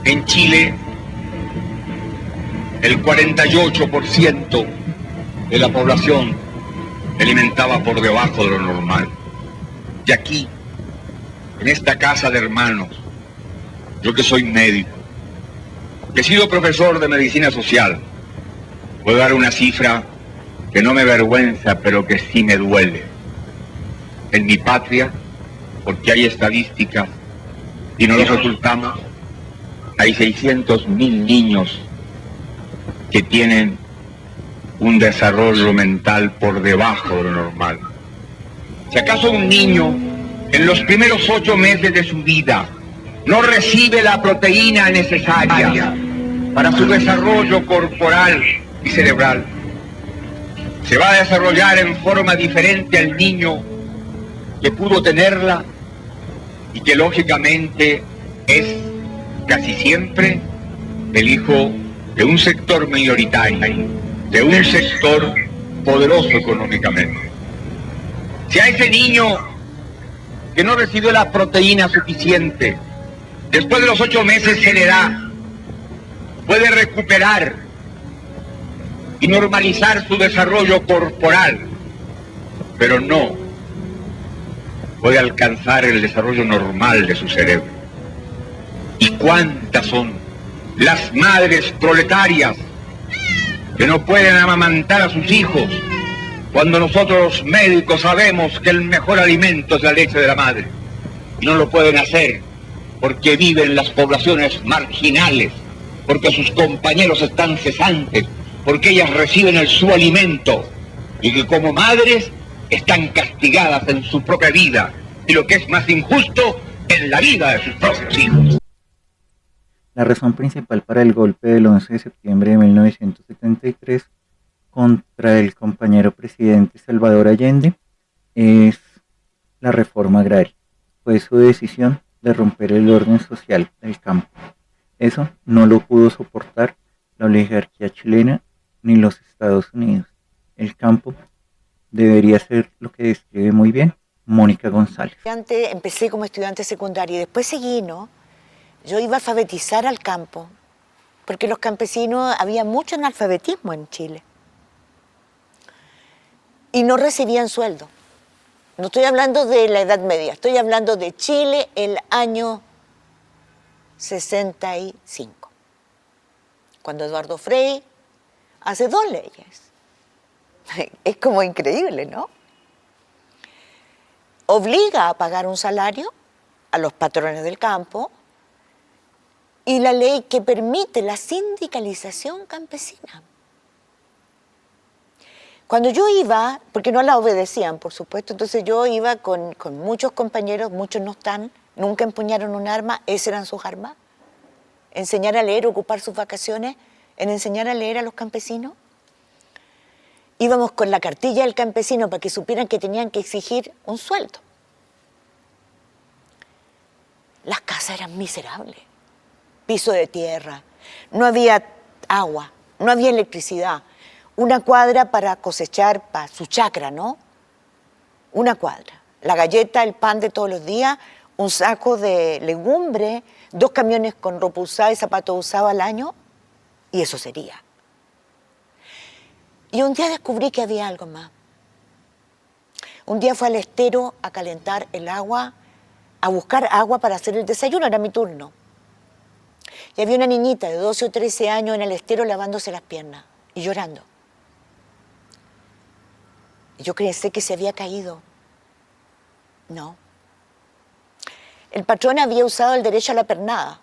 En Chile, el 48% de la población se alimentaba por debajo de lo normal. Y aquí, en esta casa de hermanos, yo que soy médico, que he sido profesor de medicina social, puedo dar una cifra que no me avergüenza, pero que sí me duele. En mi patria, porque hay estadísticas y no los ocultamos, hay 600.000 niños que tienen un desarrollo mental por debajo de lo normal. Si acaso un niño en los primeros 8 meses de su vida no recibe la proteína necesaria para su desarrollo corporal y cerebral, se va a desarrollar en forma diferente al niño que pudo tenerla y que lógicamente es casi siempre el hijo de un sector minoritario, de un sector poderoso económicamente. Si a ese niño que no recibió la proteína suficiente, después de los 8 meses se le da, puede recuperar y normalizar su desarrollo corporal, pero no puede alcanzar el desarrollo normal de su cerebro. ¿Y cuántas son las madres proletarias que no pueden amamantar a sus hijos cuando nosotros los médicos sabemos que el mejor alimento es la leche de la madre? Y no lo pueden hacer porque viven en las poblaciones marginales, porque sus compañeros están cesantes, porque ellas reciben su alimento y que como madres están castigadas en su propia vida y lo que es más injusto, en la vida de sus propios hijos. La razón principal para el golpe del 11 de septiembre de 1973 contra el compañero presidente Salvador Allende es la reforma agraria. Fue su decisión de romper el orden social del campo. Eso no lo pudo soportar la oligarquía chilena ni los Estados Unidos. El campo debería ser lo que describe muy bien Mónica González. Empecé como estudiante secundaria y después seguí, ¿no? Yo iba a alfabetizar al campo, porque los campesinos, había mucho analfabetismo en Chile. Y no recibían sueldo. No estoy hablando de la Edad Media, estoy hablando de Chile el año 65, cuando Eduardo Frei hace 2 leyes. Es como increíble, ¿no? Obliga a pagar un salario a los patrones del campo y la ley que permite la sindicalización campesina. Cuando yo iba, porque no la obedecían, por supuesto, entonces yo iba con muchos compañeros, muchos no están, nunca empuñaron un arma, esas eran sus armas. Enseñar a leer, ocupar sus vacaciones en enseñar a leer a los campesinos. Íbamos con la cartilla del campesino para que supieran que tenían que exigir un sueldo. Las casas eran miserables, piso de tierra, no había agua, no había electricidad. Una cuadra para cosechar para su chacra, ¿no? Una cuadra. La galleta, el pan de todos los días, un saco de legumbre, 2 camiones con ropa usada y zapatos usados al año, y eso sería. Y un día descubrí que había algo más. Un día fui al estero a calentar el agua, a buscar agua para hacer el desayuno, era mi turno. Y había una niñita de 12 o 13 años en el estero lavándose las piernas y llorando. Yo pensé que se había caído. No. El patrón había usado el derecho a la pernada.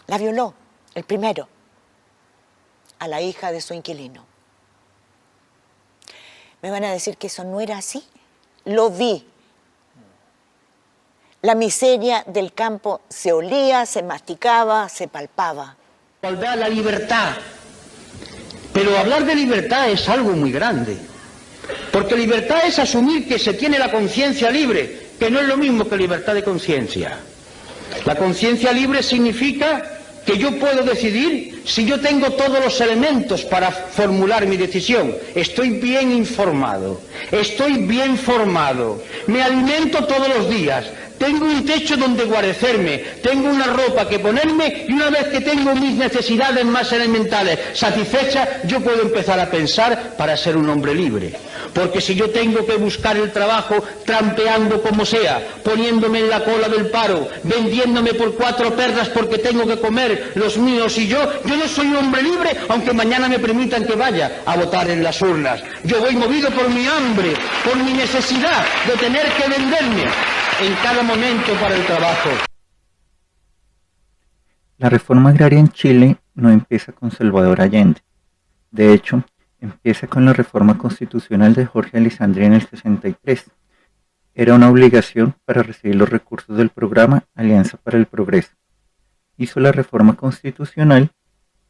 La violó, el primero, a la hija de su inquilino. Me van a decir que eso no era así. Lo vi. La miseria del campo se olía, se masticaba, se palpaba. Igualdad, la libertad. Pero hablar de libertad es algo muy grande. Porque libertad es asumir que se tiene la conciencia libre, que no es lo mismo que libertad de conciencia. La conciencia libre significa que yo puedo decidir si yo tengo todos los elementos para formular mi decisión. Estoy bien informado, estoy bien formado, me alimento todos los días, tengo un techo donde guarecerme, tengo una ropa que ponerme y una vez que tengo mis necesidades más elementales satisfechas, yo puedo empezar a pensar para ser un hombre libre. Porque si yo tengo que buscar el trabajo trampeando como sea, poniéndome en la cola del paro, vendiéndome por 4 perras porque tengo que comer los míos y yo no soy un hombre libre, aunque mañana me permitan que vaya a votar en las urnas. Yo voy movido por mi hambre, por mi necesidad de tener que venderme en cada momento para el trabajo. La reforma agraria en Chile no empieza con Salvador Allende. De hecho, empieza con la reforma constitucional de Jorge Alessandri en el 63. Era una obligación para recibir los recursos del programa Alianza para el Progreso. Hizo la reforma constitucional,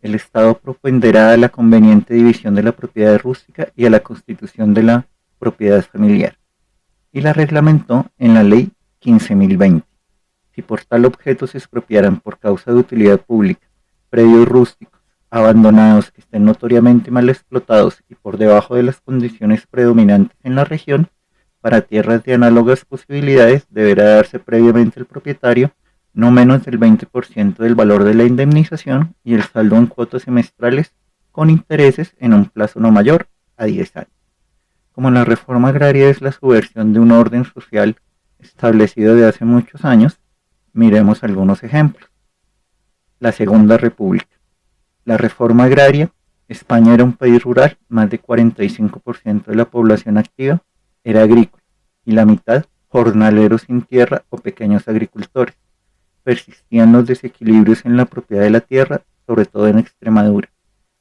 el Estado propenderá a la conveniente división de la propiedad rústica y a la constitución de la propiedad familiar, y la reglamentó en la Ley 15.020. Si por tal objeto se expropiaran por causa de utilidad pública predios rústicos, abandonados que estén notoriamente mal explotados y por debajo de las condiciones predominantes en la región, para tierras de análogas posibilidades deberá darse previamente al propietario no menos del 20% del valor de la indemnización y el saldo en cuotas semestrales con intereses en un plazo no mayor a 10 años. Como la reforma agraria es la subversión de un orden social establecido de hace muchos años, miremos algunos ejemplos. La Segunda República. La reforma agraria, España era un país rural, más de 45% de la población activa era agrícola y la mitad jornaleros sin tierra o pequeños agricultores. Persistían los desequilibrios en la propiedad de la tierra, sobre todo en Extremadura,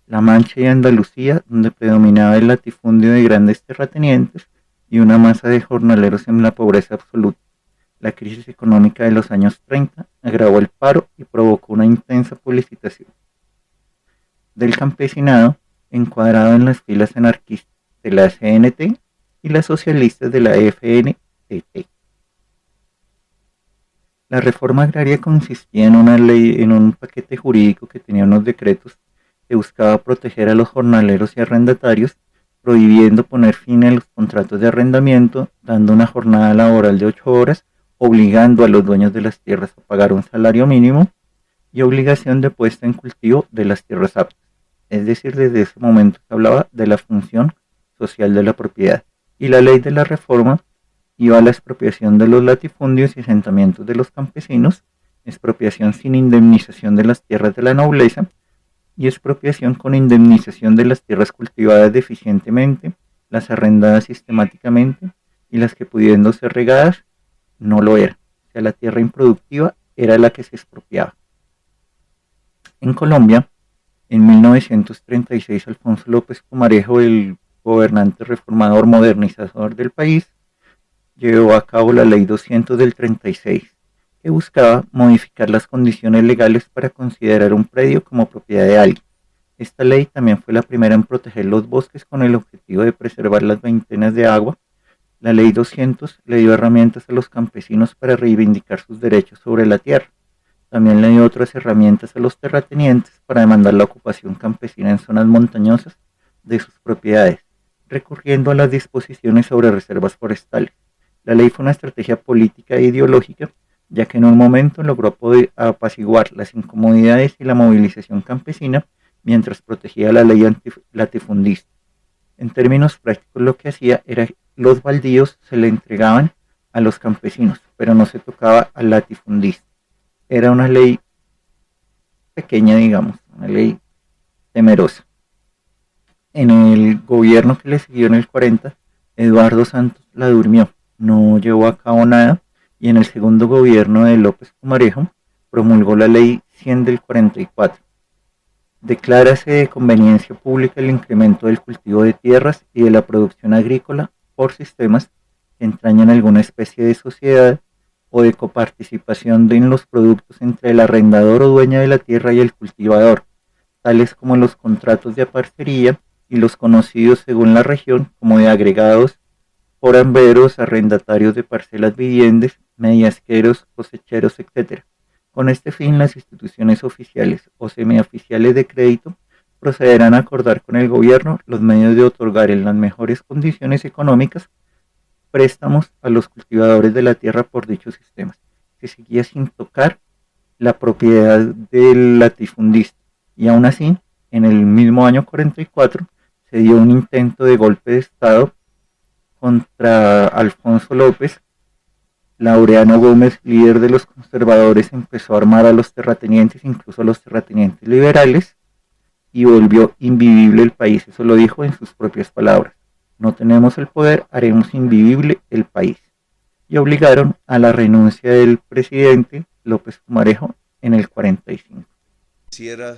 La Mancha y Andalucía, donde predominaba el latifundio de grandes terratenientes y una masa de jornaleros en la pobreza absoluta. La crisis económica de los años 30 agravó el paro y provocó una intensa publicitación del campesinado, encuadrado en las filas anarquistas de la CNT y las socialistas de la FNTT. La reforma agraria consistía en una ley, en un paquete jurídico que tenía unos decretos que buscaba proteger a los jornaleros y arrendatarios, prohibiendo poner fin a los contratos de arrendamiento, dando una jornada laboral de 8 horas, obligando a los dueños de las tierras a pagar un salario mínimo y obligación de puesta en cultivo de las tierras aptas. Es decir, desde ese momento se hablaba de la función social de la propiedad. Y la ley de la reforma iba a la expropiación de los latifundios y asentamientos de los campesinos, expropiación sin indemnización de las tierras de la nobleza y expropiación con indemnización de las tierras cultivadas deficientemente, las arrendadas sistemáticamente y las que pudiendo ser regadas no lo eran. O sea, la tierra improductiva era la que se expropiaba. En Colombia, en 1936, Alfonso López Pumarejo, el gobernante reformador modernizador del país, llevó a cabo la Ley 200 del 36, que buscaba modificar las condiciones legales para considerar un predio como propiedad de alguien. Esta ley también fue la primera en proteger los bosques con el objetivo de preservar las veintenas de agua. La Ley 200 le dio herramientas a los campesinos para reivindicar sus derechos sobre la tierra. También le dio otras herramientas a los terratenientes para demandar la ocupación campesina en zonas montañosas de sus propiedades, recurriendo a las disposiciones sobre reservas forestales. La ley fue una estrategia política e ideológica, ya que en un momento logró apaciguar las incomodidades y la movilización campesina, mientras protegía la ley latifundista. En términos prácticos, lo que hacía era que los baldíos se le entregaban a los campesinos, pero no se tocaba al latifundista. Era una ley pequeña, digamos, una ley temerosa. En el gobierno que le siguió en el 40, Eduardo Santos la durmió, no llevó a cabo nada, y en el segundo gobierno de López Pumarejo promulgó la Ley 100 del 44. Declárase de conveniencia pública el incremento del cultivo de tierras y de la producción agrícola por sistemas que entrañan alguna especie de sociedad o de coparticipación en los productos entre el arrendador o dueño de la tierra y el cultivador, tales como los contratos de parcería y los conocidos según la región como de agregados, foramberos, arrendatarios de parcelas viviendas, mediasqueros, cosecheros, etc. Con este fin, las instituciones oficiales o semioficiales de crédito procederán a acordar con el gobierno los medios de otorgar en las mejores condiciones económicas préstamos a los cultivadores de la tierra por dichos sistemas. Se seguía sin tocar la propiedad del latifundista y aún así, en el mismo año 44, se dio un intento de golpe de Estado contra Alfonso López. Laureano Gómez, líder de los conservadores, empezó a armar a los terratenientes, incluso a los terratenientes liberales, y volvió invivible el país. Eso lo dijo en sus propias palabras. No tenemos el poder, haremos invivible el país. Y obligaron a la renuncia del presidente López Pumarejo en el 45. Quisiera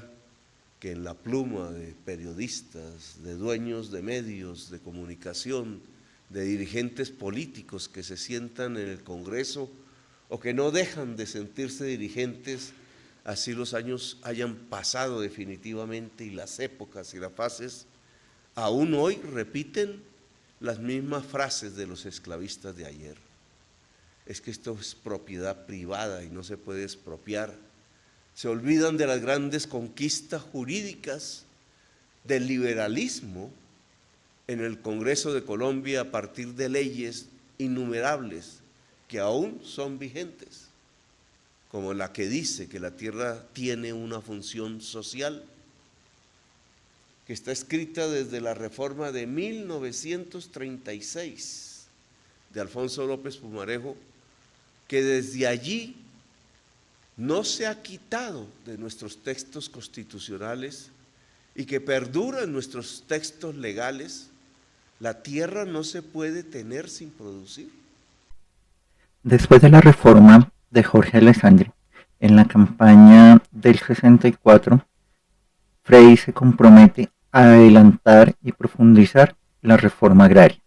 que en la pluma de periodistas, de dueños de medios de comunicación, de dirigentes políticos que se sientan en el Congreso o que no dejan de sentirse dirigentes, así los años hayan pasado definitivamente y las épocas y las fases, aún hoy repiten las mismas frases de los esclavistas de ayer. Es que esto es propiedad privada y no se puede expropiar. Se olvidan de las grandes conquistas jurídicas del liberalismo en el Congreso de Colombia a partir de leyes innumerables que aún son vigentes, como la que dice que la tierra tiene una función social, que está escrita desde la reforma de 1936 de Alfonso López Pumarejo, que desde allí no se ha quitado de nuestros textos constitucionales y que perdura en nuestros textos legales. La tierra no se puede tener sin producir. Después de la reforma de Jorge Alessandri, en la campaña del 64, Frei se compromete a adelantar y profundizar la reforma agraria.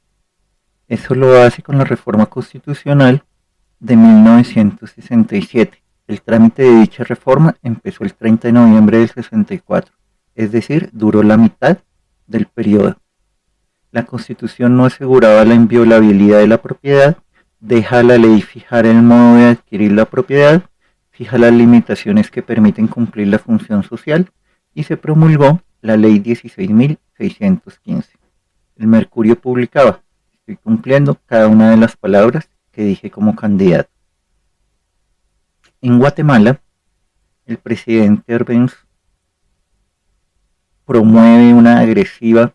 Eso lo hace con la reforma constitucional de 1967. El trámite de dicha reforma empezó el 30 de noviembre del 64, es decir, duró la mitad del periodo. La Constitución no aseguraba la inviolabilidad de la propiedad, deja a la ley fijar el modo de adquirir la propiedad, fija las limitaciones que permiten cumplir la función social y se promulgó la Ley 16.615. El Mercurio publicaba: estoy cumpliendo cada una de las palabras que dije como candidato. En Guatemala, el presidente Arbenz promueve una agresiva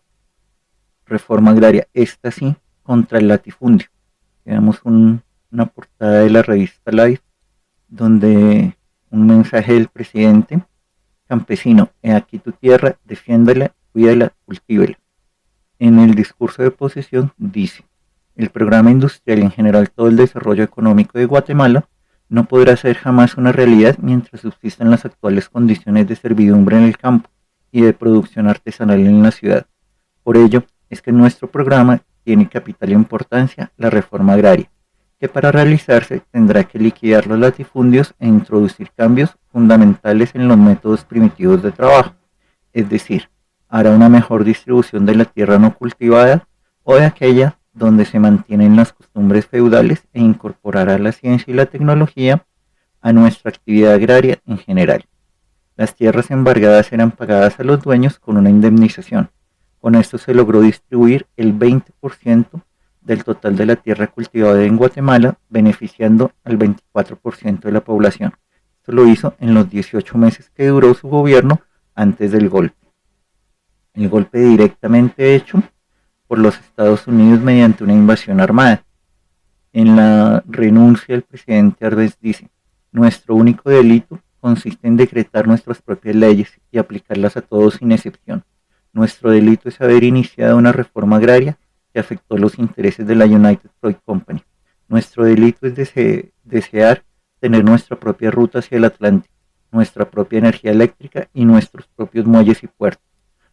reforma agraria, esta sí, contra el latifundio. Tenemos una portada de la revista Life, donde un mensaje del presidente: campesino, he aquí tu tierra, defiéndela, cuídala, cultívela. En el discurso de posesión dice: el programa industrial y en general todo el desarrollo económico de Guatemala no podrá ser jamás una realidad mientras subsistan las actuales condiciones de servidumbre en el campo y de producción artesanal en la ciudad. Por ello, es que nuestro programa tiene capital importancia la reforma agraria, que para realizarse tendrá que liquidar los latifundios e introducir cambios fundamentales en los métodos primitivos de trabajo, es decir, hará una mejor distribución de la tierra no cultivada o de aquella donde se mantienen las costumbres feudales e incorporará la ciencia y la tecnología a nuestra actividad agraria en general. Las tierras embargadas eran pagadas a los dueños con una indemnización. Con esto se logró distribuir el 20% del total de la tierra cultivada en Guatemala, beneficiando al 24% de la población. Esto lo hizo en los 18 meses que duró su gobierno antes del golpe. El golpe directamente hecho por los Estados Unidos mediante una invasión armada. En la renuncia el presidente Arbenz dice: nuestro único delito consiste en decretar nuestras propias leyes y aplicarlas a todos sin excepción. Nuestro delito es haber iniciado una reforma agraria que afectó los intereses de la United Fruit Company. Nuestro delito es desear tener nuestra propia ruta hacia el Atlántico, nuestra propia energía eléctrica y nuestros propios muelles y puertos.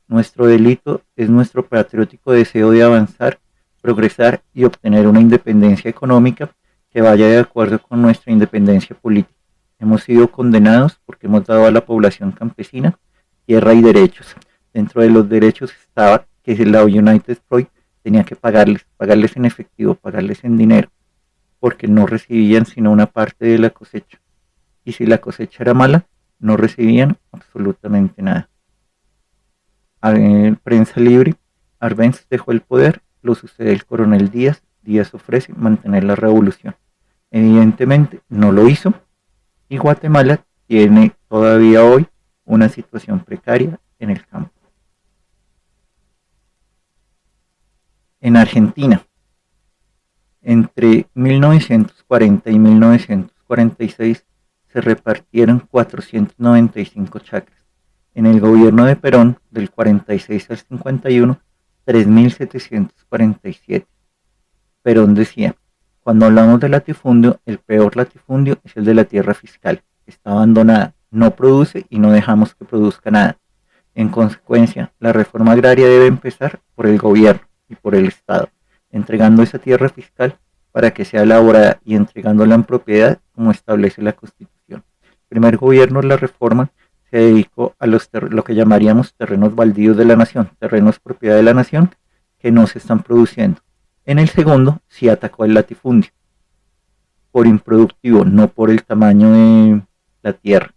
Nuestro delito es nuestro patriótico deseo de avanzar, progresar y obtener una independencia económica que vaya de acuerdo con nuestra independencia política. Hemos sido condenados porque hemos dado a la población campesina tierra y derechos. Dentro de los derechos estaba que la United Fruit tenía que pagarles en efectivo, pagarles en dinero, porque no recibían sino una parte de la cosecha. Y si la cosecha era mala, no recibían absolutamente nada. En prensa libre, Arbenz dejó el poder, lo sucede el coronel Díaz Díaz ofrece mantener la revolución. Evidentemente no lo hizo y Guatemala tiene todavía hoy una situación precaria en el campo. En Argentina, entre 1940 y 1946 se repartieron 495 chacras. En el gobierno de Perón, del 46 al 51, 3.747. Perón decía: cuando hablamos de latifundio, el peor latifundio es el de la tierra fiscal. Está abandonada, no produce y no dejamos que produzca nada. En consecuencia, la reforma agraria debe empezar por el gobierno y por el Estado, entregando esa tierra fiscal para que sea elaborada y entregándola en propiedad como establece la Constitución. El primer gobierno de la reforma se dedicó a lo que llamaríamos terrenos baldíos de la nación, terrenos propiedad de la nación que no se están produciendo. En el segundo sí atacó el latifundio, por improductivo, no por el tamaño de la tierra.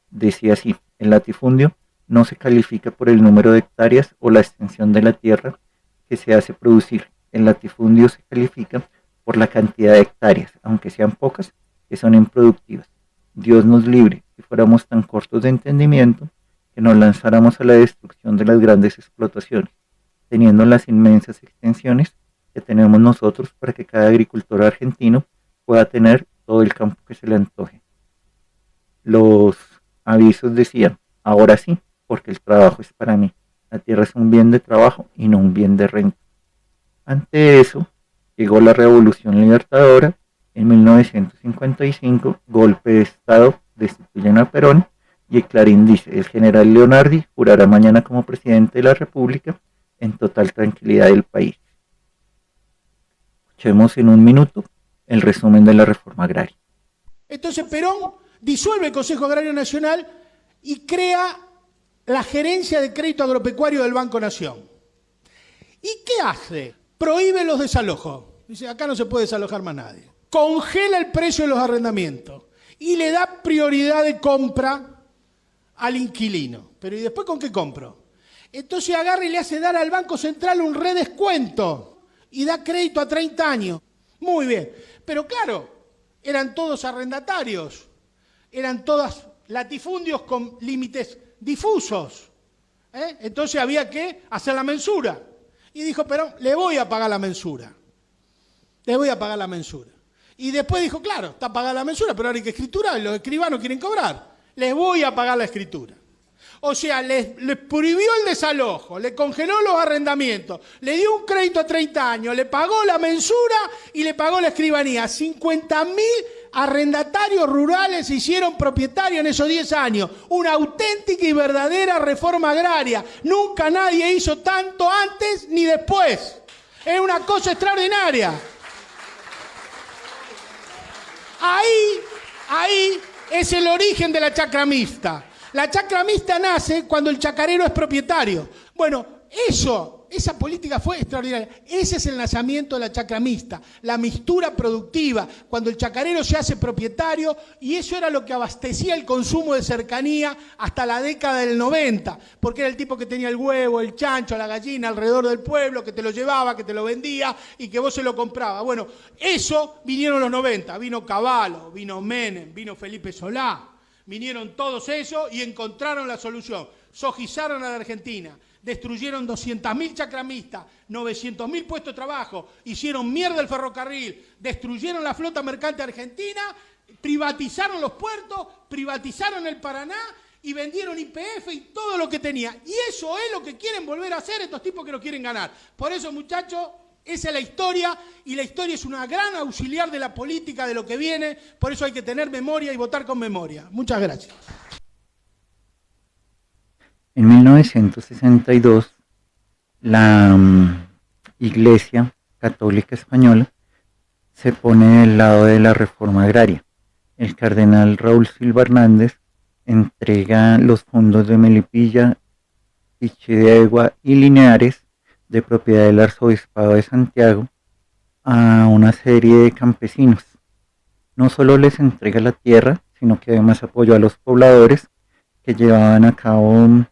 Decía así: el latifundio no se califica por el número de hectáreas o la extensión de la tierra que se hace producir. El latifundio se califica por la cantidad de hectáreas, aunque sean pocas, que son improductivas. Dios nos libre si fuéramos tan cortos de entendimiento que nos lanzáramos a la destrucción de las grandes explotaciones, teniendo las inmensas extensiones que tenemos nosotros para que cada agricultor argentino pueda tener todo el campo que se le antoje. Los avisos decían: ahora sí, porque el trabajo es para mí. La tierra es un bien de trabajo y no un bien de renta. Ante eso, llegó la Revolución Libertadora. En 1955, golpe de Estado, destituyen a Perón y el Clarín dice: el general Leonardi jurará mañana como presidente de la República en total tranquilidad del país. Escuchemos en un minuto el resumen de la reforma agraria. Entonces Perón disuelve el Consejo Agrario Nacional y crea la gerencia de crédito agropecuario del Banco Nación. ¿Y qué hace? Prohíbe los desalojos. Dice: acá no se puede desalojar más nadie. Congela el precio de los arrendamientos y le da prioridad de compra al inquilino. Pero ¿y después con qué compro? Entonces agarra y le hace dar al Banco Central un redescuento y da crédito a 30 años. Muy bien. Pero claro, eran todos arrendatarios, eran todos latifundios con límites difusos. Entonces había que hacer la mensura. Y dijo Perón: le voy a pagar la mensura. Le voy a pagar la mensura. Y después dijo: claro, está pagada la mensura, pero ahora hay que escriturar, y los escribanos quieren cobrar. Les voy a pagar la escritura. O sea, les prohibió el desalojo, le congeló los arrendamientos, le dio un crédito a 30 años, le pagó la mensura y le pagó la escribanía. 50.000 arrendatarios rurales se hicieron propietarios en esos 10 años. Una auténtica y verdadera reforma agraria. Nunca nadie hizo tanto antes ni después. Es una cosa extraordinaria. Ahí es el origen de la chacra mixta. La chacra mixta nace cuando el chacarero es propietario. Bueno, esa política fue extraordinaria. Ese es el nacimiento de la chacra mixta, la mixtura productiva, cuando el chacarero se hace propietario, y eso era lo que abastecía el consumo de cercanía hasta la década del 90, porque era el tipo que tenía el huevo, el chancho, la gallina alrededor del pueblo, que te lo llevaba, que te lo vendía y que vos se lo comprabas. Bueno, eso vinieron los 90, vino Cavallo, vino Menem, vino Felipe Solá, vinieron todos esos y encontraron la solución. Sojizaron a la Argentina, destruyeron 200.000 chacramistas, 900.000 puestos de trabajo, hicieron mierda el ferrocarril, destruyeron la flota mercante argentina, privatizaron los puertos, privatizaron el Paraná y vendieron YPF y todo lo que tenía. Y eso es lo que quieren volver a hacer estos tipos que lo quieren ganar. Por eso, muchachos, esa es la historia, y la historia es una gran auxiliar de la política, de lo que viene. Por eso hay que tener memoria y votar con memoria. Muchas gracias. En 1962, la Iglesia Católica Española se pone del lado de la reforma agraria. El cardenal Raúl Silva Hernández entrega los fondos de Melipilla, Pichidegua y Linares, de propiedad del Arzobispado de Santiago, a una serie de campesinos. No solo les entrega la tierra, sino que además apoyó a los pobladores que llevaban a cabo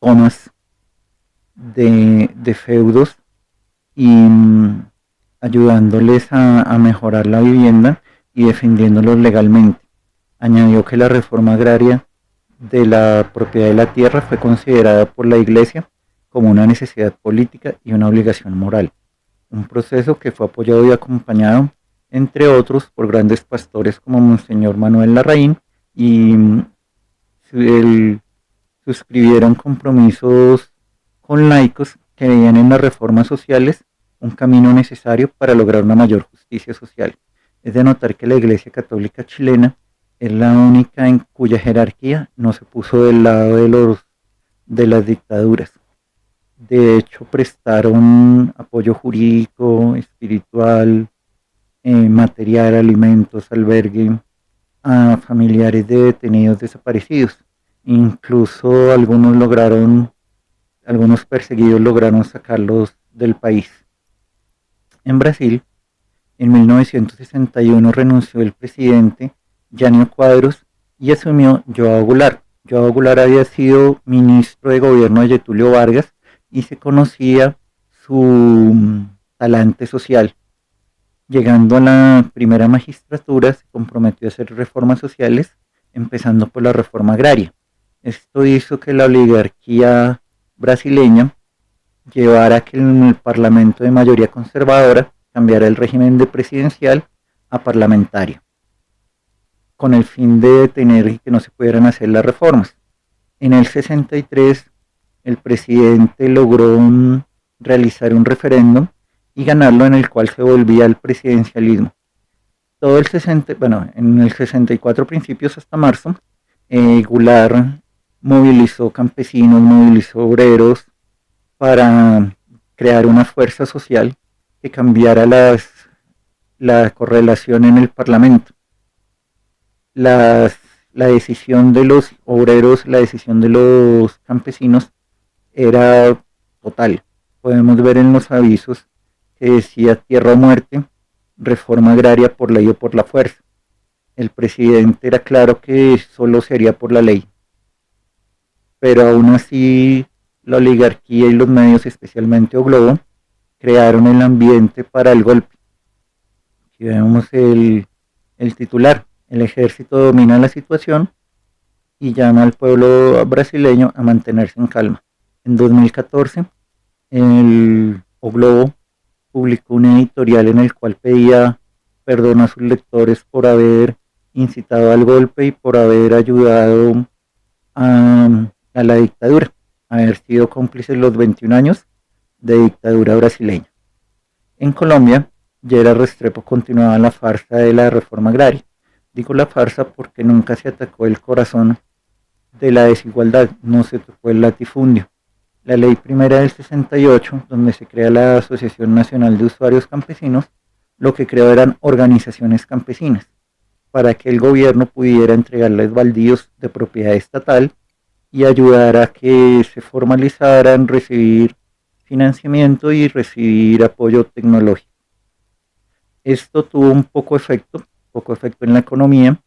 tomas de feudos y ayudándoles a mejorar la vivienda y defendiéndolos legalmente. Añadió que la reforma agraria de la propiedad de la tierra fue considerada por la Iglesia como una necesidad política y una obligación moral, un proceso que fue apoyado y acompañado, entre otros, por grandes pastores como Monseñor Manuel Larraín, y suscribieron compromisos con laicos que veían en las reformas sociales un camino necesario para lograr una mayor justicia social. Es de notar que la Iglesia Católica chilena es la única en cuya jerarquía no se puso del lado de las dictaduras. De hecho, prestaron apoyo jurídico, espiritual, material, alimentos, albergue a familiares de detenidos desaparecidos. Incluso algunos perseguidos lograron sacarlos del país. En Brasil, en 1961 renunció el presidente Jânio Quadros y asumió João Goulart. João Goulart había sido ministro de gobierno de Getúlio Vargas y se conocía su talante social. Llegando a la primera magistratura, se comprometió a hacer reformas sociales, empezando por la reforma agraria. Esto hizo que la oligarquía brasileña llevara a que el parlamento de mayoría conservadora cambiara el régimen de presidencial a parlamentario, con el fin de detener que no se pudieran hacer las reformas. En el 63, el presidente logró realizar un referéndum y ganarlo, en el cual se volvía al presidencialismo. En el 64 principios hasta marzo, Goulart movilizó campesinos, movilizó obreros para crear una fuerza social que cambiara la correlación en el Parlamento. La decisión de los obreros, la decisión de los campesinos era total. Podemos ver en los avisos que decía tierra o muerte, reforma agraria por ley o por la fuerza. El presidente era claro que solo se haría por la ley, pero aún así la oligarquía y los medios, especialmente O Globo, crearon el ambiente para el golpe. Aquí vemos el titular: el ejército domina la situación y llama al pueblo brasileño a mantenerse en calma. En 2014, el O Globo publicó un editorial en el cual pedía perdón a sus lectores por haber incitado al golpe y por haber ayudado a la dictadura, haber sido cómplices los 21 años de dictadura brasileña. En Colombia, Lleras Restrepo continuaba la farsa de la reforma agraria. Digo la farsa porque nunca se atacó el corazón de la desigualdad, no se tocó el latifundio. La ley primera del 68, donde se crea la Asociación Nacional de Usuarios Campesinos, lo que creó eran organizaciones campesinas, para que el gobierno pudiera entregarles baldíos de propiedad estatal y ayudar a que se formalizaran, recibir financiamiento y recibir apoyo tecnológico. Esto tuvo un poco efecto en la economía.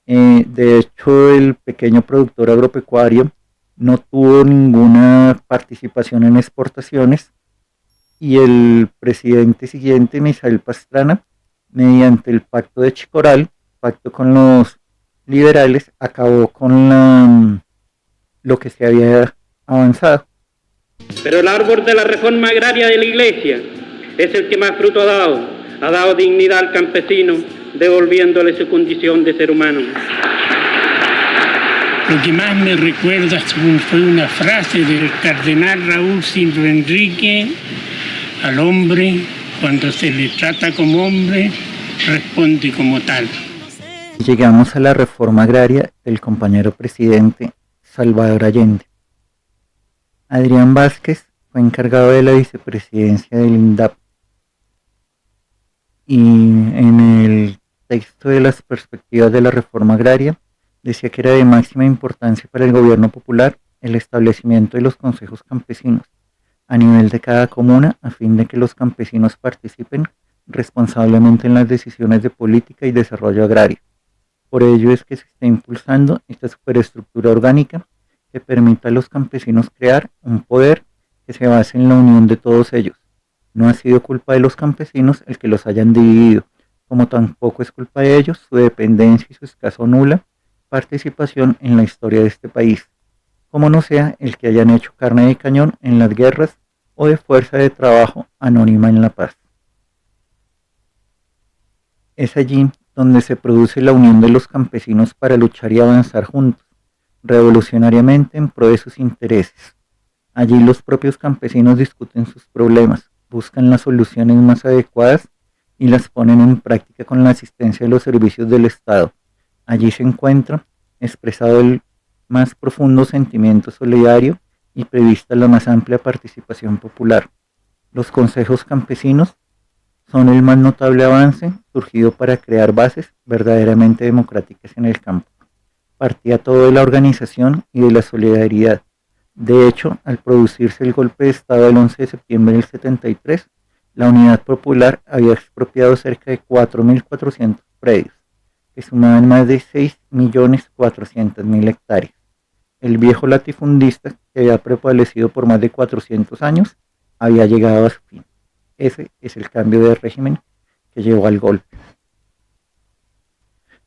De hecho, el pequeño productor agropecuario no tuvo ninguna participación en exportaciones y el presidente siguiente, Misael Pastrana, mediante el pacto de Chicoral, pacto con los liberales, acabó con lo que se había avanzado. Pero el árbol de la reforma agraria de la Iglesia es el que más fruto ha dado dignidad al campesino, devolviéndole su condición de ser humano. Lo que más me recuerda fue una frase del cardenal Raúl Silva Enrique: al hombre, cuando se le trata como hombre, responde como tal. Llegamos a la reforma agraria del compañero presidente Salvador Allende. Adrián Vázquez fue encargado de la vicepresidencia del INDAP, y en el texto de las perspectivas de la reforma agraria decía que era de máxima importancia para el gobierno popular el establecimiento de los consejos campesinos a nivel de cada comuna, a fin de que los campesinos participen responsablemente en las decisiones de política y desarrollo agrario. Por ello es que se está impulsando esta superestructura orgánica que permita a los campesinos crear un poder que se base en la unión de todos ellos, No ha sido culpa de los campesinos el que los hayan dividido, como tampoco es culpa de ellos su dependencia y su escasa o nula participación en la historia de este país, como no sea el que hayan hecho carne de cañón en las guerras o de fuerza de trabajo anónima en la paz. Es allí donde se produce la unión de los campesinos para luchar y avanzar juntos, revolucionariamente en pro de sus intereses. Allí los propios campesinos discuten sus problemas, buscan las soluciones más adecuadas y las ponen en práctica con la asistencia de los servicios del Estado. Allí se encuentra expresado el más profundo sentimiento solidario y prevista la más amplia participación popular. Los consejos campesinos son el más notable avance surgido para crear bases verdaderamente democráticas en el campo. Partía todo de la organización y de la solidaridad. De hecho, al producirse el golpe de Estado del 11 de septiembre del 73, la Unidad Popular había expropiado cerca de 4.400 predios, que sumaban más de 6.400.000 hectáreas. El viejo latifundista, que había prevalecido por más de 400 años, había llegado a su fin. Ese es el cambio de régimen que llevó al golpe.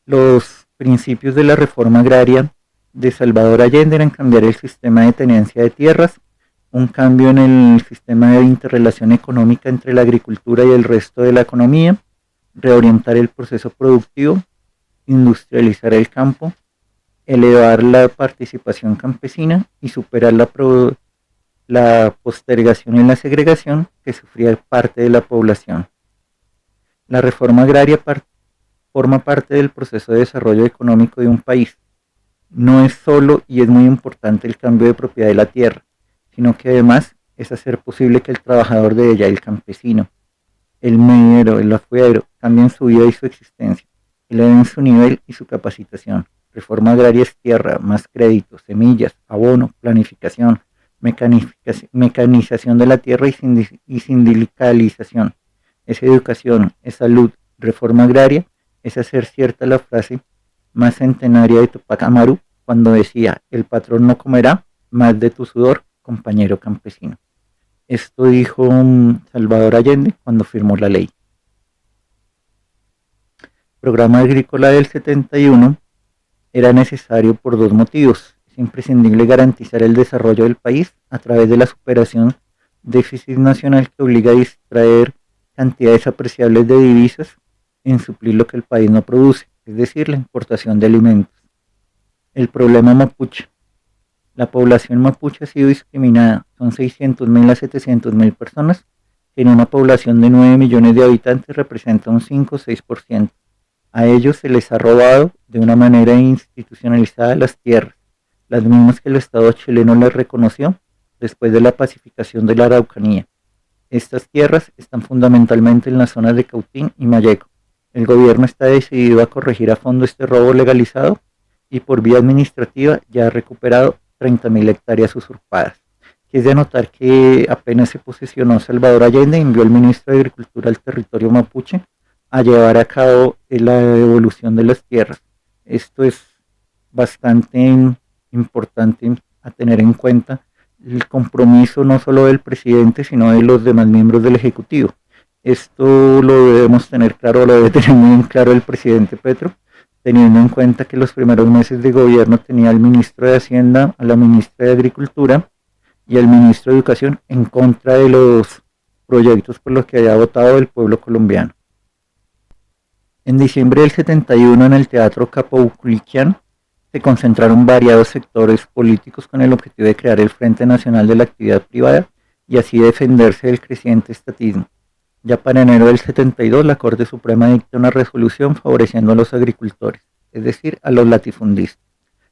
Los principios de la reforma agraria de Salvador Allende eran cambiar el sistema de tenencia de tierras, un cambio en el sistema de interrelación económica entre la agricultura y el resto de la economía, reorientar el proceso productivo, industrializar el campo, elevar la participación campesina y superar la postergación y la segregación que sufría parte de la población. La reforma agraria forma parte del proceso de desarrollo económico de un país. No es solo y es muy importante el cambio de propiedad de la tierra, sino que además es hacer posible que el trabajador de ella, el campesino, el mediero, el afuero, cambien su vida y su existencia, eleven su nivel y su capacitación. Reforma agraria es tierra, más créditos, semillas, abono, planificación, mecanización de la tierra y sindicalización. Es educación, es salud. Reforma agraria es hacer cierta la frase más centenaria de Tupac Amaru cuando decía: el patrón no comerá más de tu sudor, compañero campesino. Esto dijo Salvador Allende cuando firmó la ley. El programa agrícola del 71 era necesario por dos motivos. Es imprescindible garantizar el desarrollo del país a través de la superación del déficit nacional que obliga a distraer cantidades apreciables de divisas en suplir lo que el país no produce, es decir, la importación de alimentos. El problema mapuche. La población mapuche ha sido discriminada. Son 600.000 a 700.000 personas, que en una población de 9 millones de habitantes representa un 5 o 6%. A ellos se les ha robado de una manera institucionalizada las tierras, las mismas que el Estado chileno les reconoció después de la pacificación de la Araucanía. Estas tierras están fundamentalmente en las zonas de Cautín y Mayeco. El gobierno está decidido a corregir a fondo este robo legalizado y por vía administrativa ya ha recuperado 30.000 hectáreas usurpadas. Que es de anotar que apenas se posesionó Salvador Allende, envió al ministro de Agricultura al territorio mapuche a llevar a cabo la devolución de las tierras. Esto es bastante importante a tener en cuenta, el compromiso no solo del presidente, sino de los demás miembros del Ejecutivo. Esto lo debemos tener claro, lo debe tener muy claro el presidente Petro, teniendo en cuenta que los primeros meses de gobierno tenía al ministro de Hacienda, a la ministra de Agricultura y al ministro de Educación en contra de los proyectos por los que había votado el pueblo colombiano. En diciembre del 71, en el Teatro Capauquiliquian, se concentraron variados sectores políticos con el objetivo de crear el Frente Nacional de la Actividad Privada y así defenderse del creciente estatismo. Ya para enero del 72, la Corte Suprema dicta una resolución favoreciendo a los agricultores, es decir, a los latifundistas,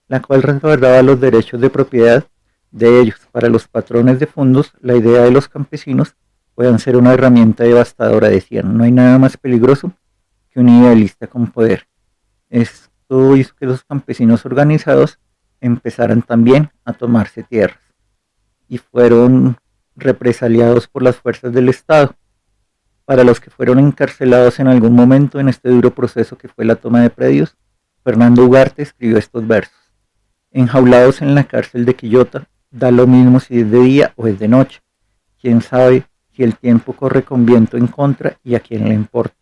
la cual resguardaba los derechos de propiedad de ellos. Para los patrones de fondos, la idea de los campesinos puedan ser una herramienta devastadora, decían. No hay nada más peligroso que un idealista con poder. Esto hizo que los campesinos organizados empezaran también a tomarse tierras y fueron represaliados por las fuerzas del Estado. Para los que fueron encarcelados en algún momento en este duro proceso que fue la toma de predios, Fernando Ugarte escribió estos versos: enjaulados en la cárcel de Quillota, da lo mismo si es de día o es de noche. Quién sabe si el tiempo corre con viento en contra y a quién le importa.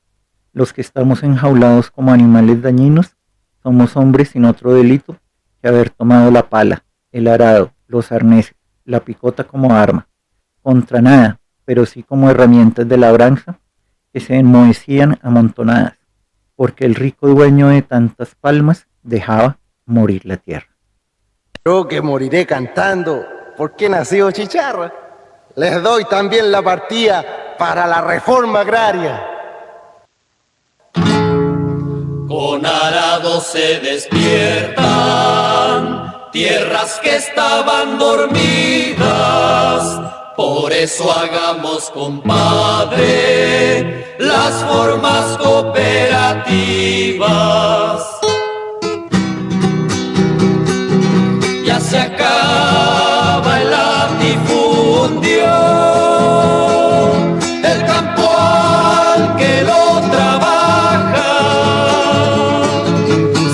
Los que estamos enjaulados como animales dañinos somos hombres sin otro delito que haber tomado la pala, el arado, los arneses, la picota como arma, contra nada, pero sí como herramientas de labranza que se enmohecían amontonadas, porque el rico dueño de tantas palmas dejaba morir la tierra. Yo que moriré cantando, porque he nacido chicharra, les doy también la partida para la reforma agraria. Con arado se despiertan tierras que estaban dormidas. Por eso hagamos, compadre, las formas cooperativas. Ya se acaba el latifundio, el campo al que lo trabaja.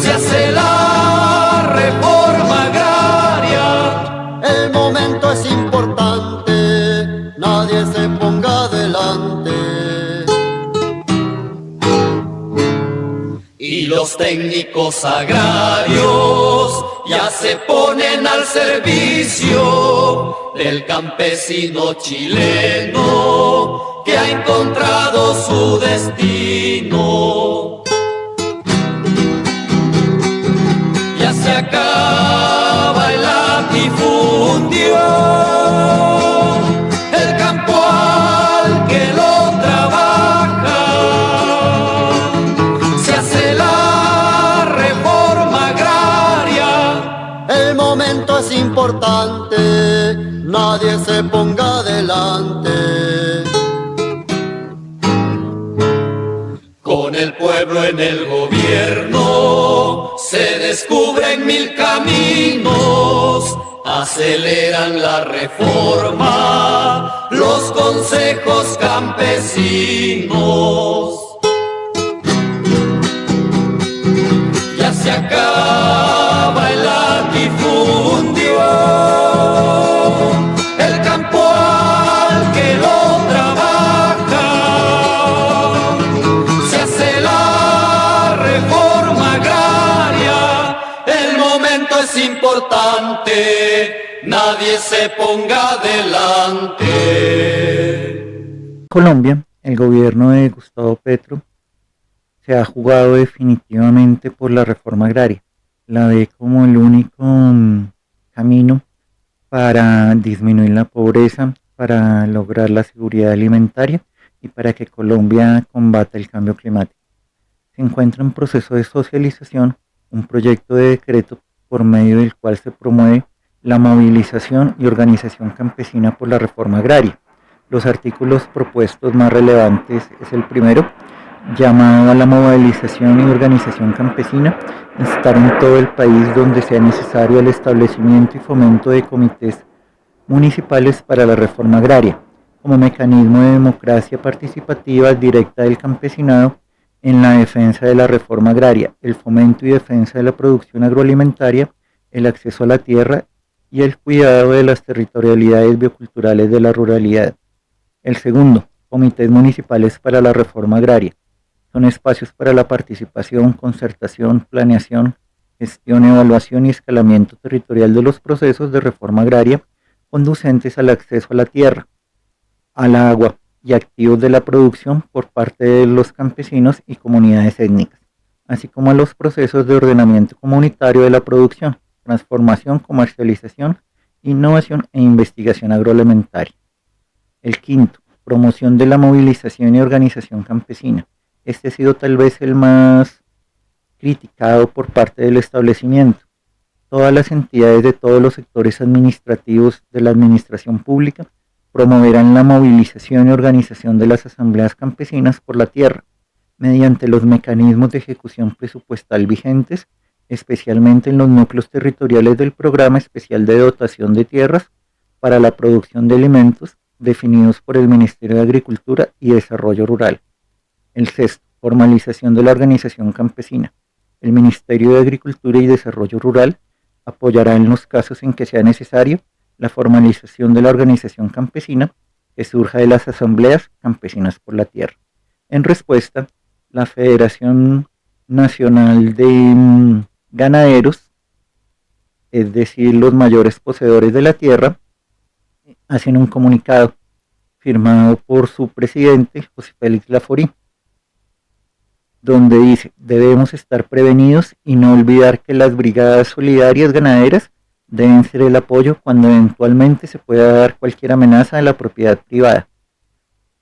Se hace la reforma agraria. El momento es importante, nadie se ponga adelante. Y los técnicos agrarios ya se ponen al servicio del campesino chileno que ha encontrado su destino. Ya se acaba el latifundio, el campo al que lo trabaja. Se hace la reforma agraria. El momento es importante, nadie se ponga adelante. Con el pueblo en el gobierno se descubren mil caminos, aceleran la reforma los consejos campesinos. Ya se acaba el latifundio, el campo al que lo trabaja. Se hace la reforma agraria. El momento es importante, nadie se ponga adelante. Colombia, el gobierno de Gustavo Petro se ha jugado definitivamente por la reforma agraria. La ve como el único camino para disminuir la pobreza, para lograr la seguridad alimentaria y para que Colombia combata el cambio climático. Se encuentra en proceso de socialización un proyecto de decreto por medio del cual se promueve la movilización y organización campesina por la reforma agraria. Los artículos propuestos más relevantes es el primero, llamado a la movilización y organización campesina, instar en todo el país donde sea necesario el establecimiento y fomento de comités municipales para la reforma agraria, como mecanismo de democracia participativa directa del campesinado en la defensa de la reforma agraria, el fomento y defensa de la producción agroalimentaria, el acceso a la tierra y el cuidado de las territorialidades bioculturales de la ruralidad. El segundo, comités municipales para la reforma agraria. Son espacios para la participación, concertación, planeación, gestión, evaluación y escalamiento territorial de los procesos de reforma agraria conducentes al acceso a la tierra, al agua y activos de la producción por parte de los campesinos y comunidades étnicas, así como a los procesos de ordenamiento comunitario de la producción, transformación, comercialización, innovación e investigación agroalimentaria. El quinto, promoción de la movilización y organización campesina. Este ha sido tal vez el más criticado por parte del establecimiento. Todas las entidades de todos los sectores administrativos de la administración pública promoverán la movilización y organización de las asambleas campesinas por la tierra, mediante los mecanismos de ejecución presupuestal vigentes, especialmente en los núcleos territoriales del Programa Especial de Dotación de Tierras para la Producción de Alimentos, definidos por el Ministerio de Agricultura y Desarrollo Rural. El sexto, formalización de la organización campesina. El Ministerio de Agricultura y Desarrollo Rural apoyará en los casos en que sea necesario la formalización de la organización campesina que surja de las asambleas campesinas por la tierra. En respuesta, la Federación Nacional de Ganaderos, es decir, los mayores poseedores de la tierra, hacen un comunicado firmado por su presidente, José Félix Laforí, donde dice: debemos estar prevenidos y no olvidar que las brigadas solidarias ganaderas deben ser el apoyo cuando eventualmente se pueda dar cualquier amenaza de la propiedad privada.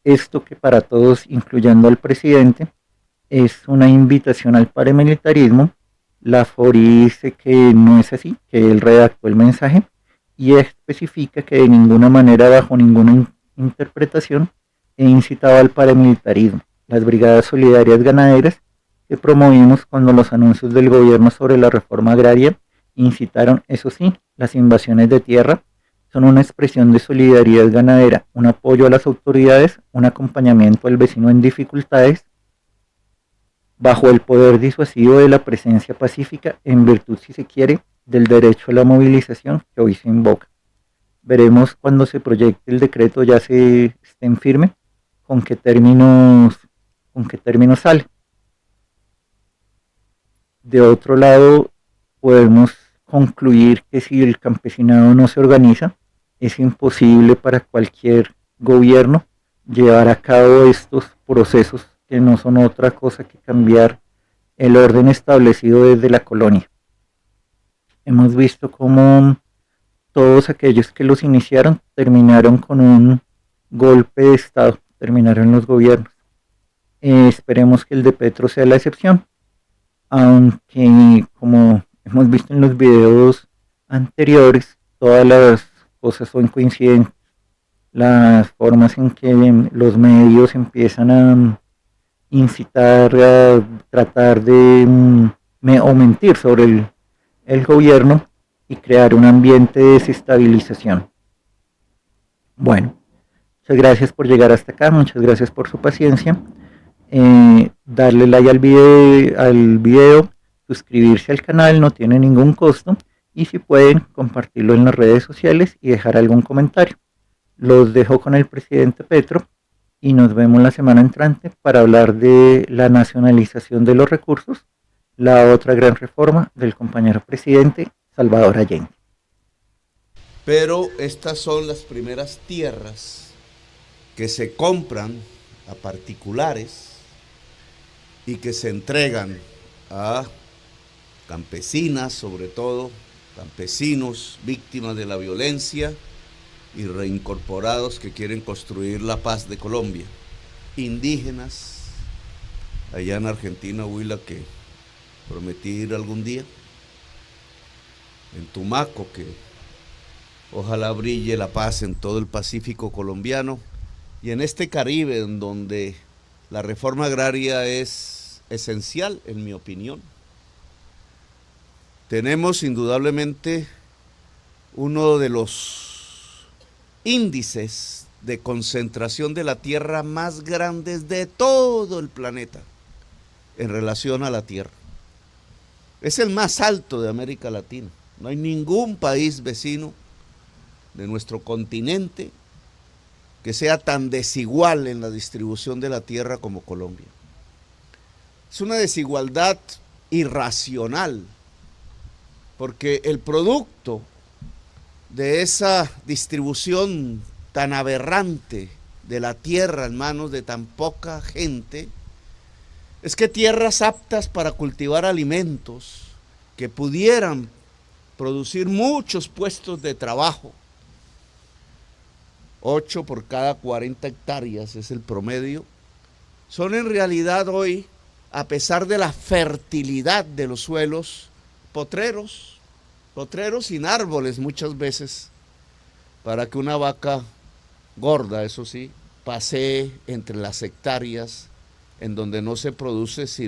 Esto, que para todos, incluyendo al presidente, es una invitación al paramilitarismo. Laforí dice que no es así, que él redactó el mensaje y especifica que de ninguna manera, bajo ninguna interpretación, incitaba al paramilitarismo. Las brigadas solidarias ganaderas que promovimos cuando los anuncios del gobierno sobre la reforma agraria incitaron, eso sí, las invasiones de tierra, son una expresión de solidaridad ganadera, un apoyo a las autoridades, un acompañamiento al vecino en dificultades, bajo el poder disuasivo de la presencia pacífica, en virtud, si se quiere, del derecho a la movilización que hoy se invoca. Veremos cuando se proyecte el decreto, ya se esté en firme, con qué términos sale. De otro lado, podemos concluir que si el campesinado no se organiza, es imposible para cualquier gobierno llevar a cabo estos procesos, que no son otra cosa que cambiar el orden establecido desde la colonia. Hemos visto cómo todos aquellos que los iniciaron terminaron con un golpe de Estado, terminaron los gobiernos. Esperemos que el de Petro sea la excepción, aunque, como hemos visto en los videos anteriores, todas las cosas son coincidentes. Las formas en que los medios empiezan a incitar, a tratar de o mentir sobre el gobierno y crear un ambiente de desestabilización. Bueno, muchas gracias por llegar hasta acá, muchas gracias por su paciencia. Darle like al video, suscribirse al canal, no tiene ningún costo, y si pueden, compartirlo en las redes sociales y dejar algún comentario. Los dejo con el presidente Petro y nos vemos la semana entrante para hablar de la nacionalización de los recursos, la otra gran reforma del compañero presidente Salvador Allende. Pero estas son las primeras tierras que se compran a particulares y que se entregan a campesinas, sobre todo, campesinos víctimas de la violencia y reincorporados que quieren construir la paz de Colombia, indígenas, allá en Argentina, Huila, que prometí ir algún día, en Tumaco, que ojalá brille la paz en todo el Pacífico colombiano, y en este Caribe, en donde la reforma agraria es esencial, en mi opinión. Tenemos indudablemente uno de los índices de concentración de la tierra más grandes de todo el planeta en relación a la tierra. Es el más alto de América Latina. No hay ningún país vecino de nuestro continente que sea tan desigual en la distribución de la tierra como Colombia. Es una desigualdad irracional, porque el producto de esa distribución tan aberrante de la tierra en manos de tan poca gente es que tierras aptas para cultivar alimentos que pudieran producir muchos puestos de trabajo, 8 por cada 40 hectáreas es el promedio, son en realidad hoy, a pesar de la fertilidad de los suelos, potreros sin árboles muchas veces, para que una vaca gorda, eso sí, pasee entre las hectáreas en donde no se produce sino